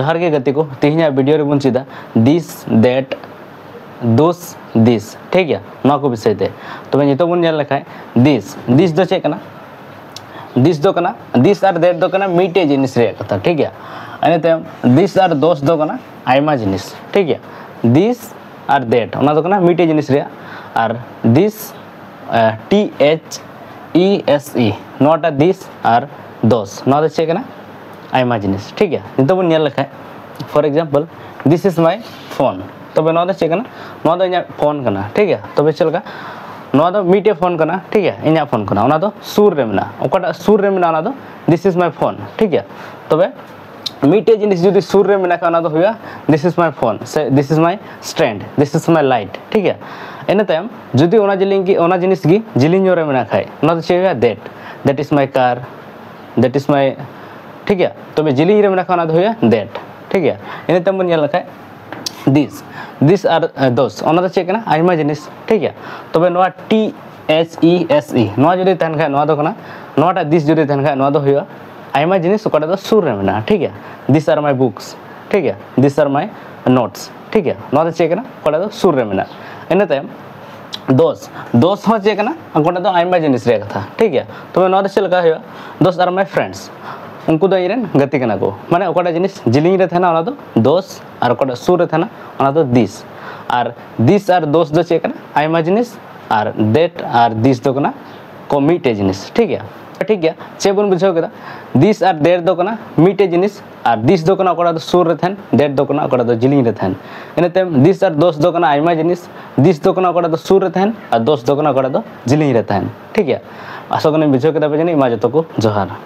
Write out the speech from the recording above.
जोहार के गति को तेहना वीडियो रे बन चीदा दिस दैट दोस दिस ठीक है ना को विषय ते तो नितो बन नेल लेखाय दिस दो चे कना दिस दो कना दिस आर दैट दो कना मीटे जिनिस रे कथा ठीक है अने ते दिस आर दोस दो कना आयमा जिनिस ठीक है दिस आर दैट ओना दो कना मीटे जिनिस रे आर दिस THESE नोटा दिस आर दोस ना दो चे कना आयमा जिनिस ठीक है नितो बन नेल लेखाय for example this is my phone तबे नोदा चे कना नोदा इना फोन कना ठीक है तबे चलका नोदा मीटे फोन कना ठीक है इना फोन कना ओना दो सुर रे मेना ओकाटा सुर रे मेना ओना दो दिस इज माय फोन ठीक है तबे मीटे जिनिस जुदी सुर रे मेना का ओना दो हुआ दिस इज माय फोन से this is my stand this is my light ठीक है एने तायम जुदी ओना जिनिस गी जिलिंग रे मेना खाय ओना दो चे हुआ that is my car that is my ठीक है तबे जिलिंग रे मेना का ओना दो हुआ दैट ठीक है एने तायम बन नेल खाय दिस आर दोस ओना दो चे कना आयमा जिनिस ठीक है तबे नोआ THESE नोआ जुदी तहन खाय नोआ दो कना नोआटा दिस जुदी तहन खाय नोआ दो हुआ आयमा जिनिस ओकाटा दो सुर रे मेना ठीक है दिस आर माय बुक्स ठीक है दिस आर माय नोट्स ठीक है नोआ दो चे कना ओकाटा दो सुर रे मेना एने तायम दोस हो चे कना ओकाटा दो आयमा जिनिस रे कथा ठीक है तबे नोआ दो चे लका हुआ दोस आर माय फ्रेंड्स उनको दो इरेन गति कना को माने ओकाटा जिनिस जिलिंग रे थाना ओना दो दोस आर ओकाटा सुर रे थाना ओना दो दिस आर दोस दो चे कना आयमा जिनिस आर दैट आर दिस दो कना को मीटे जिनिस ठीक है चे बन बुझाव केदा दिस आर दैट दो कना मीटे जिनिस आर दिस दो कना ओकाटा दो सुर रे थान दैट दो कना ओकाटा दो जिलिंग रे थान एने तेम दिस आर दोस दो कना आयमा जिनिस दिस दो कना ओकाटा दो सुर रे थान आर दोस दो कना ओकाटा दो जिलिंग रे थान ठीक है आशा करी बुझाव केदा पे जानी मा जतो को जोहार।